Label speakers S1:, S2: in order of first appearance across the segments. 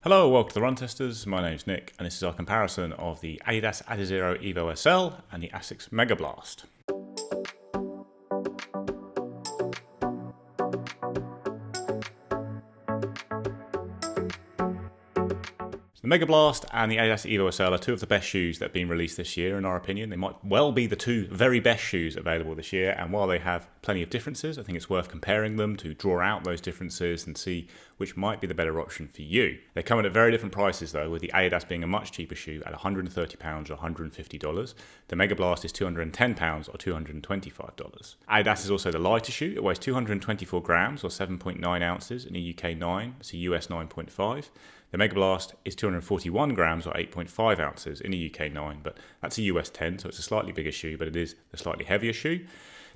S1: Hello, welcome to the Run Testers. My name's Nick, and this is our comparison of the Adidas Adizero Evo SL and the Asics Megablast. The Megablast and the Adidas Evo SL are two of the best shoes that have been released this year, in our opinion. They might well be the two very best shoes available this year, and while they have plenty of differences, I think it's worth comparing them to draw out those differences and see which might be the better option for you. They come in at very different prices though, with the Adidas being a much cheaper shoe at £130 or $150. The Megablast is £210 or $225. Adidas is also the lighter shoe. It weighs 224 grams or 7.9 ounces in a UK 9, it's a US 9.5. The Megablast is 241 grams or 8.5 ounces in a UK 9, but that's a US 10, so it's a slightly bigger shoe, but it is a slightly heavier shoe.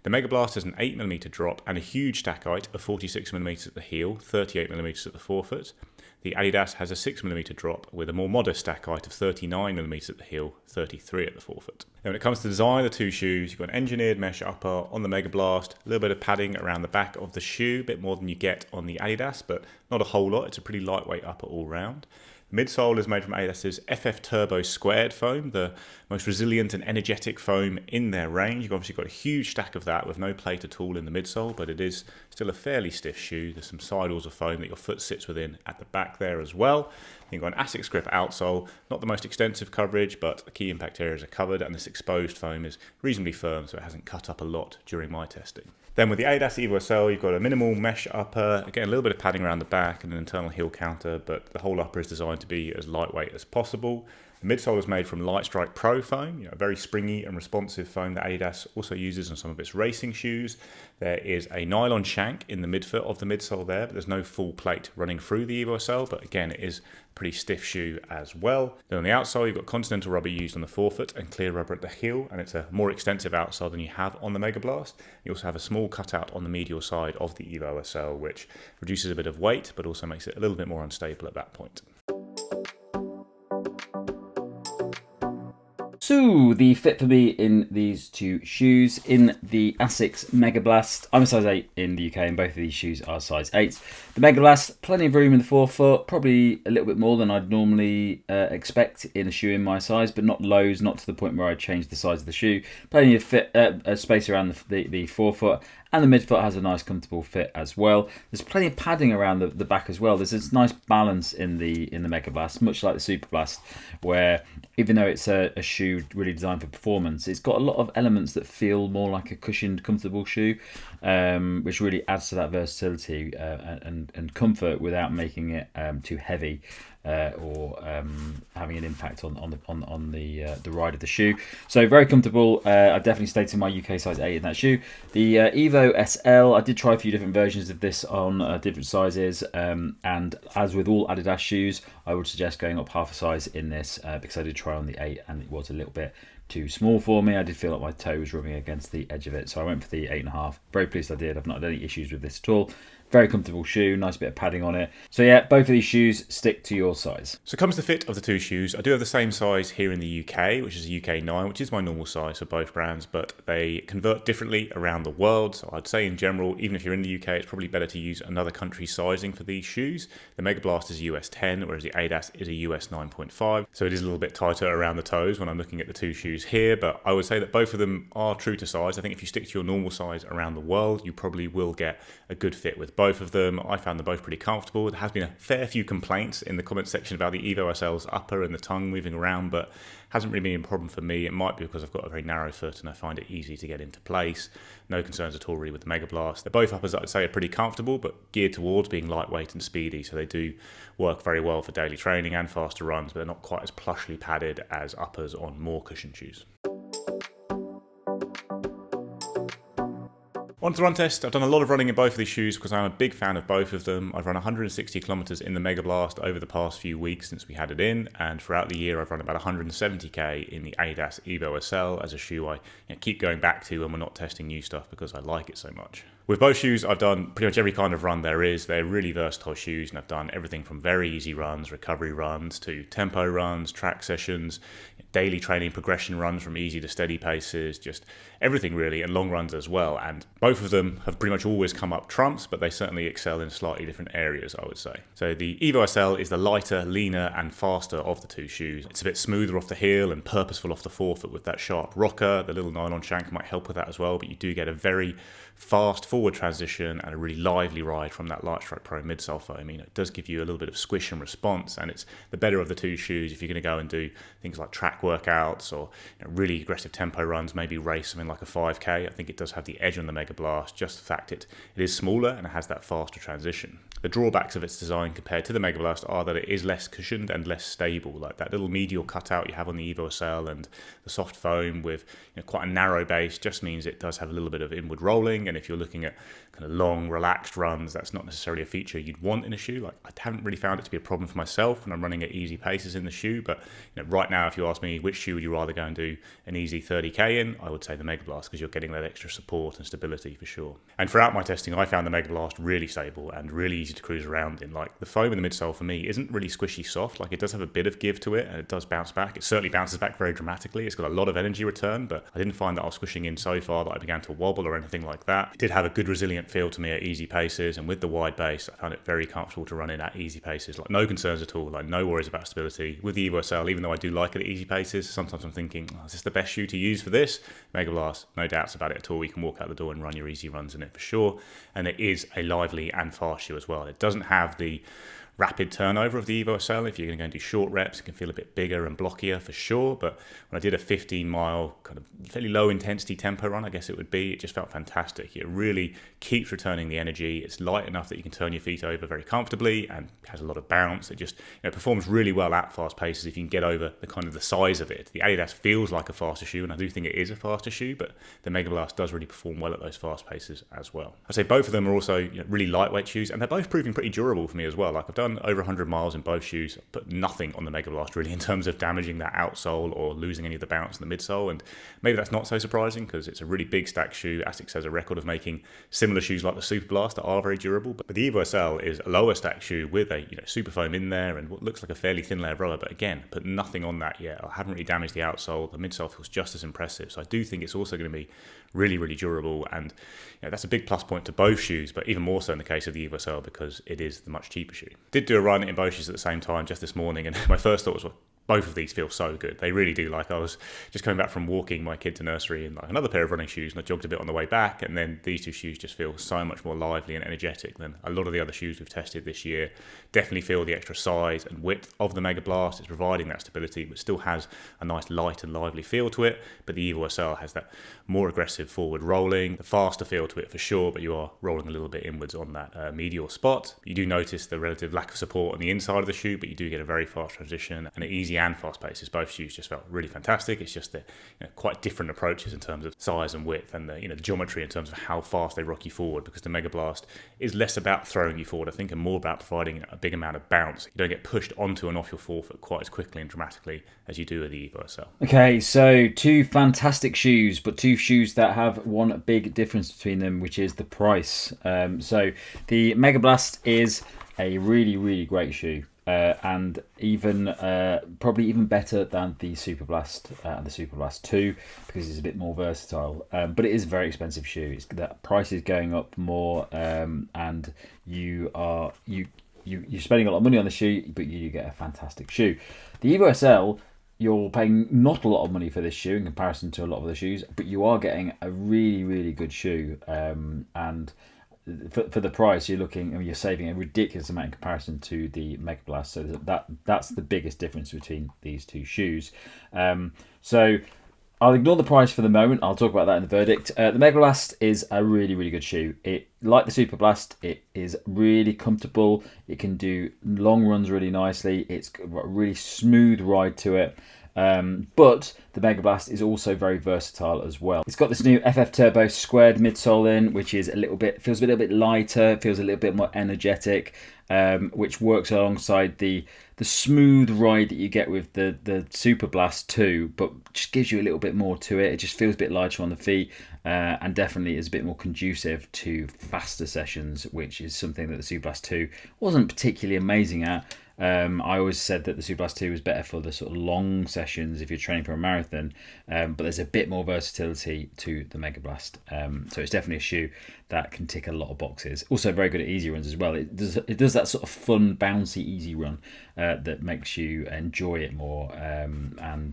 S1: The Megablast has an 8mm drop and a huge stack height of 46mm at the heel, 38mm at the forefoot. The Adidas has a 6mm drop with a more modest stack height of 39mm at the heel, 33 at the forefoot. Now when it comes to design of the two shoes, you've got an engineered mesh upper on the Megablast, a little bit of padding around the back of the shoe, a bit more than you get on the Adidas, but not a whole lot. It's a pretty lightweight upper all round. The midsole is made from Adidas's FF Turbo Squared foam, the most resilient and energetic foam in their range. You've obviously got a huge stack of that with no plate at all in the midsole, but it is still a fairly stiff shoe. There's some sidles of foam that your foot sits within at the back there as well. You've got an Asics grip outsole, not the most extensive coverage, but the key impact areas are covered, and this exposed foam is reasonably firm, so it hasn't cut up a lot during my testing. Then with the Adidas Evo SL, you've got a minimal mesh upper, again a little bit of padding around the back and an internal heel counter, but the whole upper is designed to be as lightweight as possible. The midsole is made from Lightstrike Pro foam, a very springy and responsive foam that Adidas also uses on some of its racing shoes. There is a nylon shank in the midfoot of the midsole there, but there's no full plate running through the Evo SL, but again it is a pretty stiff shoe as well. Then on the outsole you've got Continental rubber used on the forefoot and clear rubber at the heel, and it's a more extensive outsole than you have on the Megablast. You also have a small cutout on the medial side of the Evo SL, which reduces a bit of weight, but also makes it a little bit more unstable at that point.
S2: So, the fit for me in these two shoes, in the Asics Megablast, I'm a size 8 in the UK and both of these shoes are size 8. The Megablast, plenty of room in the forefoot, probably a little bit more than I'd normally expect in a shoe in my size, but not loads, not to the point where I'd change the size of the shoe. Plenty of space around the forefoot, and the midfoot has a nice comfortable fit as well. There's plenty of padding around the back as well. There's this nice balance in the Megablast, much like the Superblast, where even though it's a shoe really designed for performance, it's got a lot of elements that feel more like a cushioned, comfortable shoe, which really adds to that versatility and comfort without making it too heavy or having an impact on the ride of the shoe. So very comfortable. I definitely stayed in my UK size 8 in that shoe. The Evo SL, I did try a few different versions of this on different sizes, and as with all Adidas shoes, I would suggest going up half a size in this because I did try on the 8 and it was a little bit too small for me. I did feel like my toe was rubbing against the edge of it, so I went for the 8.5. Very pleased I did. I've not had any issues with this at all. Very comfortable shoe, nice bit of padding on it. So yeah, both of these shoes stick to your size.
S1: So comes the fit of the two shoes. I do have the same size here in the UK, which is a UK 9, which is my normal size for both brands, but they convert differently around the world. So I'd say in general, even if you're in the UK, it's probably better to use another country's sizing for these shoes. The Megablast is a US 10, whereas the Adidas is a US 9.5. So it is a little bit tighter around the toes when I'm looking at the two shoes here, but I would say that both of them are true to size. I think if you stick to your normal size around the world, you probably will get a good fit with both of them. I found them both pretty comfortable. There has been a fair few complaints in the comments section about the Evo SL's upper and the tongue moving around, but hasn't really been a problem for me. It might be because I've got a very narrow foot and I find it easy to get into place. No concerns at all really with the Megablast. They're both uppers that I'd say are pretty comfortable, but geared towards being lightweight and speedy, so they do work very well for daily training and faster runs, but they're not quite as plushly padded as uppers on more cushioned shoes. On to the run test. I've done a lot of running in both of these shoes because I'm a big fan of both of them. I've run 160 kilometers in the Megablast over the past few weeks since we had it in, and throughout the year I've run about 170k in the Adidas Evo SL as a shoe I keep going back to when we're not testing new stuff because I like it so much. With both shoes, I've done pretty much every kind of run there is. They're really versatile shoes, and I've done everything from very easy runs, recovery runs, to tempo runs, track sessions, daily training progression runs from easy to steady paces, just everything really, and long runs as well. And both of them have pretty much always come up trumps, but they certainly excel in slightly different areas, I would say. So the Evo SL is the lighter, leaner and faster of the two shoes. It's a bit smoother off the heel and purposeful off the forefoot with that sharp rocker. The little nylon shank might help with that as well, but you do get a very fast forward transition and a really lively ride from that Lightstrike Pro midsole foam. It does give you a little bit of squish and response, and it's the better of the two shoes if you're going to go and do things like track workouts or really aggressive tempo runs, maybe race something like a 5k. I think it does have the edge on the Megablast, just the fact it is smaller and it has that faster transition. The drawbacks of its design compared to the Megablast are that it is less cushioned and less stable. Like that little medial cutout you have on the Evo SL and the soft foam with quite a narrow base just means it does have a little bit of inward rolling, and if you're looking at kind of long, relaxed runs, that's not necessarily a feature you'd want in a shoe. Like, I haven't really found it to be a problem for myself when I'm running at easy paces in the shoe, but right now, if you ask me which shoe would you rather go and do an easy 30k in, I would say the Megablast, because you're getting that extra support and stability for sure. And throughout my testing, I found the Megablast really stable and really easy to cruise around in. Like, the foam in the midsole for me isn't really squishy soft. Like, it does have a bit of give to it, and it does bounce back. It certainly bounces back very dramatically. It's got a lot of energy return, but I didn't find that I was squishing in so far that I began to wobble or anything like that. It did have a good resilient feel to me at easy paces, and with the wide base, I found it very comfortable to run in at easy paces. Like, no concerns at all, like no worries about stability. With the Evo SL, even though I do like it at easy paces, sometimes I'm thinking, is this the best shoe to use for this? Megablast, no doubts about it at all. You can walk out the door and run your easy runs in it for sure. And it is a lively and fast shoe as well. It doesn't have the rapid turnover of the Evo SL. If you're going to go and do short reps, it can feel a bit bigger and blockier for sure. But when I did a 15-mile kind of fairly low intensity tempo run, I guess it would be, it just felt fantastic. It really keeps returning the energy. It's light enough that you can turn your feet over very comfortably and has a lot of bounce. It just performs really well at fast paces if you can get over the kind of the size of it. The Adidas feels like a faster shoe, and I do think it is a faster shoe, but the Megablast does really perform well at those fast paces as well. I'd say both of them are also really lightweight shoes, and they're both proving pretty durable for me as well. Like, I've done over 100 miles in both shoes, but nothing on the Megablast really in terms of damaging that outsole or losing any of the bounce in the midsole. And maybe that's not so surprising because it's a really big stack shoe. Asics has a record of making similar shoes like the Superblast that are very durable, but the Evo SL is a lower stack shoe with a super foam in there and what looks like a fairly thin layer of rubber, but again, put nothing on that yet. I haven't really damaged the outsole. The midsole feels just as impressive, so I do think it's also going to be really, really durable, and that's a big plus point to both shoes, but even more so in the case of the Evo SL because it is the much cheaper shoe. Did do a run in both shoes at the same time just this morning, and my first thought was, well, both of these feel so good. They really do. Like, I was just coming back from walking my kid to nursery in like another pair of running shoes, and I jogged a bit on the way back, and then these two shoes just feel so much more lively and energetic than a lot of the other shoes we've tested this year. Definitely feel the extra size and width of the Megablast. It's providing that stability, but still has a nice light and lively feel to it. But the Evo SL has that more aggressive forward rolling, the faster feel to it for sure, but you are rolling a little bit inwards on that medial spot. You do notice the relative lack of support on the inside of the shoe, but you do get a very fast transition and an easy and fast paces. Both shoes just felt really fantastic. It's just quite different approaches in terms of size and width, and the geometry in terms of how fast they rock you forward, because the Megablast is less about throwing you forward, I think, and more about providing a big amount of bounce. You don't get pushed onto and off your forefoot quite as quickly and dramatically as you do with the Evo SL.
S2: Okay, so two fantastic shoes, but two shoes that have one big difference between them, which is the price. So the Megablast is a really, really great shoe. And even probably even better than the Superblast and the Superblast 2 because it's a bit more versatile. But it is a very expensive shoe. The price is going up more, and you're spending a lot of money on the shoe, but you do get a fantastic shoe. The Evo SL, you're paying not a lot of money for this shoe in comparison to a lot of the shoes, but you are getting a really, really good shoe, and for the price, you're saving a ridiculous amount in comparison to the Megablast. So that's the biggest difference between these two shoes. So I'll ignore the price for the moment. I'll talk about that in the verdict. The Megablast is a really, really good shoe. It, like the Superblast, it is really comfortable. It can do long runs really nicely. It's got a really smooth ride to it. But the Megablast is also very versatile as well. It's got this new FF Turbo squared midsole in, which is feels a little bit lighter, feels a little bit more energetic, which works alongside the smooth ride that you get with the Superblast 2, but just gives you a little bit more to it. It just feels a bit lighter on the feet, and definitely is a bit more conducive to faster sessions, which is something that the Superblast 2 wasn't particularly amazing at. I always said that the Superblast 2 was better for the sort of long sessions if you're training for a marathon, but there's a bit more versatility to the Megablast. So it's definitely a shoe that can tick a lot of boxes. Also very good at easy runs as well. It does that sort of fun, bouncy, easy run that makes you enjoy it more,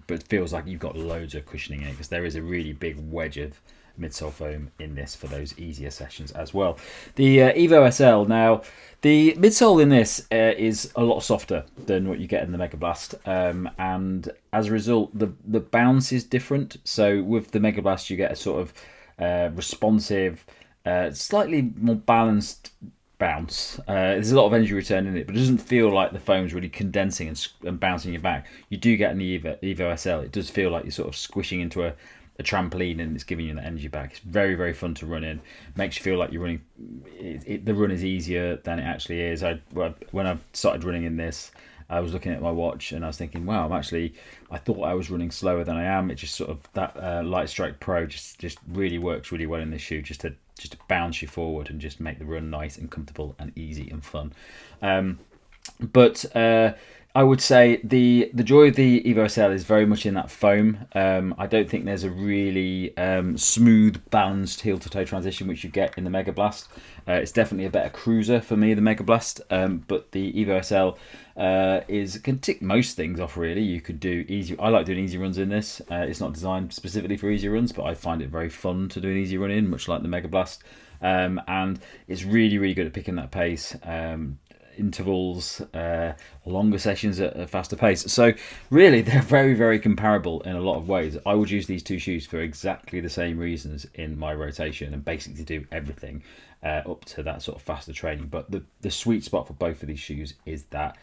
S2: but it feels like you've got loads of cushioning in it, because there is a really big wedge of midsole foam in this for those easier sessions as well. The Evo SL, now the midsole in this is a lot softer than what you get in the Megablast, and as a result the bounce is different. So with the Megablast you get a sort of responsive, slightly more balanced bounce. There's a lot of energy return in it, but it doesn't feel like the foam's really condensing and bouncing you back. You do get in the Evo SL, it does feel like you're sort of squishing into a trampoline, and it's giving you the energy back. It's very, very fun to run in. Makes you feel like you're running. The run is easier than it actually is. When I started running in this, I was looking at my watch and I was thinking, wow, I thought I was running slower than I am. It just sort of, that Light Strike Pro just really works really well in this shoe, just to bounce you forward and just make the run nice and comfortable and easy and fun. But I would say the joy of the Evo SL is very much in that foam. I don't think there's a really smooth, balanced heel-to-toe transition which you get in the Megablast. It's definitely a better cruiser for me, the Megablast, but the Evo SL can tick most things off really. You could do easy. I like doing easy runs in this. It's not designed specifically for easy runs, but I find it very fun to do an easy run in, much like the Megablast. And it's really, really good at picking that pace. Intervals, longer sessions at a faster pace. So really they're very, very comparable in a lot of ways. I would use these two shoes for exactly the same reasons in my rotation, and basically do everything up to that sort of faster training. But the sweet spot for both of these shoes is that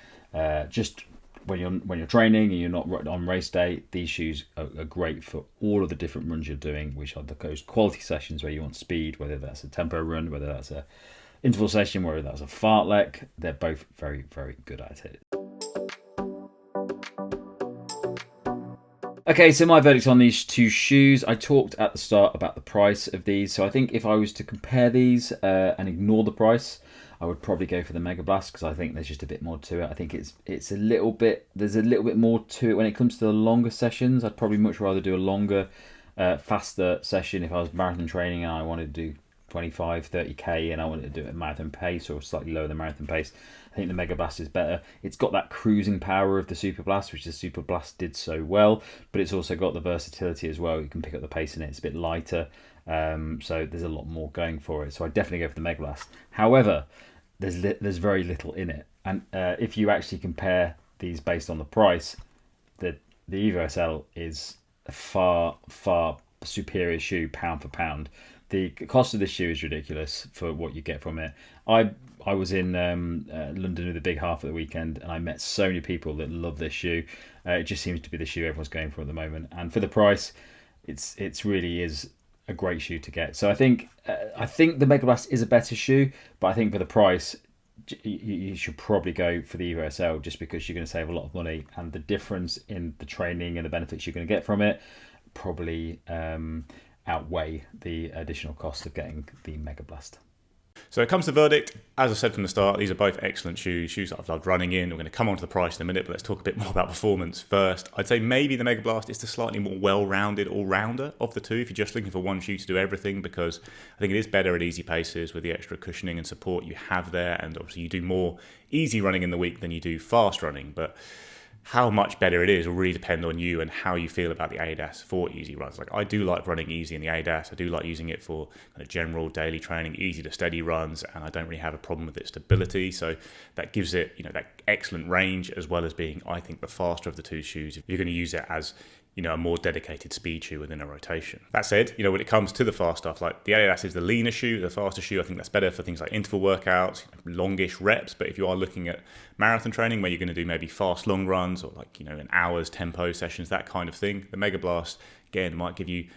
S2: just when you're training and you're not on race day, these shoes are great for all of the different runs you're doing, which are those quality sessions where you want speed, whether that's a tempo run, whether that's a interval session, whether that's a fartlek. They're both very, very good at it. Okay, so my verdict on these two shoes. I talked at the start about the price of these. So I think if I was to compare these and ignore the price, I would probably go for the Megablast, because I think there's just a bit more to it. I think there's a little bit more to it when it comes to the longer sessions. I'd probably much rather do a longer, faster session if I was marathon training and I wanted to do 25, 30k and I wanted to do it at marathon pace or slightly lower than marathon pace. I think the Megablast is better. It's got that cruising power of the Superblast, which the Superblast did so well, but it's also got the versatility as well. You can pick up the pace in it. It's a bit lighter, so there's a lot more going for it. So I definitely go for the Megablast. However, there's very little in it, and if you actually compare these based on the price, the Evo SL is a far, far superior shoe pound for pound. The cost of this shoe is ridiculous for what you get from it. I was in London with a big half of the weekend, and I met so many people that love this shoe. It just seems to be the shoe everyone's going for at the moment, and for the price, it's really is a great shoe to get. So I think the Megablast is a better shoe, but I think for the price, you should probably go for the Evo SL, just because you're going to save a lot of money, and the difference in the training and the benefits you're going to get from it probably outweigh the additional cost of getting the Megablast.
S1: So it comes to verdict. As I said from the start, these are both excellent shoes that I've loved running in. We're going to come on to the price in a minute, but let's talk a bit more about performance first. I'd say maybe the Megablast is the slightly more well-rounded all-rounder of the two, if you're just looking for one shoe to do everything, because I think it is better at easy paces with the extra cushioning and support you have there, and obviously you do more easy running in the week than you do fast running, but how much better it is will really depend on you and how you feel about the Adidas for easy runs. Like, I do like running easy in the Adidas. I do like using it for kind of general daily training, easy to steady runs, and I don't really have a problem with its stability. So that gives it, that excellent range, as well as being, I think, the faster of the two shoes. If you're going to use it as a more dedicated speed shoe within a rotation. That said, when it comes to the fast stuff, like the Adidas is the leaner shoe, the faster shoe. I think that's better for things like interval workouts, longish reps. But if you are looking at marathon training where you're going to do maybe fast long runs or an hour's tempo sessions, that kind of thing, the Megablast, again, might give you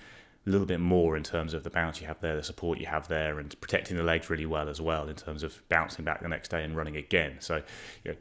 S1: a little bit more in terms of the bounce you have there, the support you have there, and protecting the legs really well as well in terms of bouncing back the next day and running again. So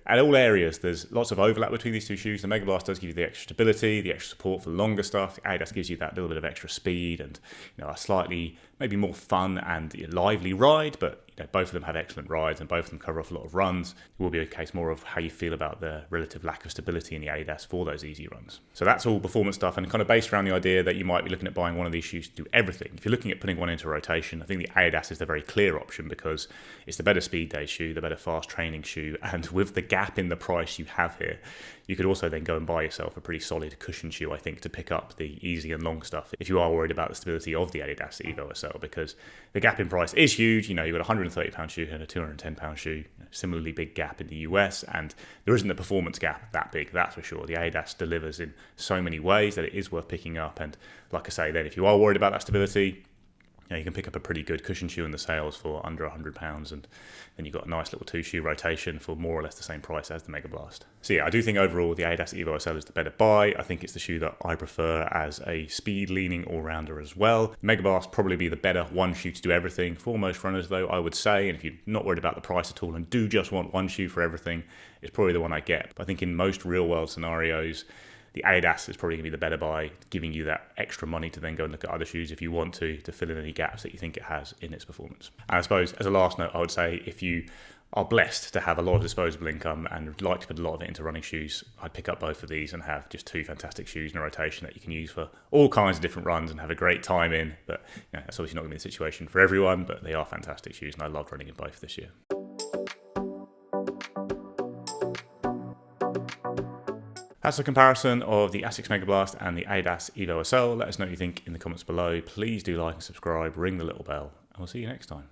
S1: at all areas, there's lots of overlap between these two shoes. The Megablast does give you the extra stability, the extra support for the longer stuff. The Adidas gives you that little bit of extra speed and a slightly maybe more fun and lively ride, but both of them have excellent rides and both of them cover off a lot of runs. It will be a case more of how you feel about the relative lack of stability in the Adidas for those easy runs. So that's all performance stuff and kind of based around the idea that you might be looking at buying one of these shoes to do everything. If you're looking at putting one into rotation, I think the Adidas is the very clear option because it's the better speed day shoe, the better fast training shoe, and with the gap in the price you have here, you could also then go and buy yourself a pretty solid cushion shoe, I think, to pick up the easy and long stuff if you are worried about the stability of the Adidas Evo SL, because the gap in price is huge. You've got a £130 shoe and a £210 shoe, similarly big gap in the US, and there isn't a performance gap that big, that's for sure. The Adidas delivers in so many ways that it is worth picking up, and like I say, then if you are worried about that stability, you can pick up a pretty good cushion shoe in the sales for under £100, and then you've got a nice little 2-shoe rotation for more or less the same price as the Megablast. So yeah, I do think overall the Adidas Evo SL is the better buy. I think it's the shoe that I prefer as a speed-leaning all-rounder as well. The Megablast probably be the better one shoe to do everything for most runners though, I would say, and if you're not worried about the price at all and do just want one shoe for everything, it's probably the one I get. But I think in most real-world scenarios, the Adidas is probably going to be the better buy, giving you that extra money to then go and look at other shoes if you want to fill in any gaps that you think it has in its performance. And I suppose as a last note, I would say if you are blessed to have a lot of disposable income and would like to put a lot of it into running shoes, I'd pick up both of these and have just two fantastic shoes in a rotation that you can use for all kinds of different runs and have a great time in. But that's obviously not going to be the situation for everyone, but they are fantastic shoes and I loved running in both this year. That's a comparison of the Asics Megablast and the Adidas Evo SL. Let us know what you think in the comments below. Please do like and subscribe, ring the little bell, and we'll see you next time.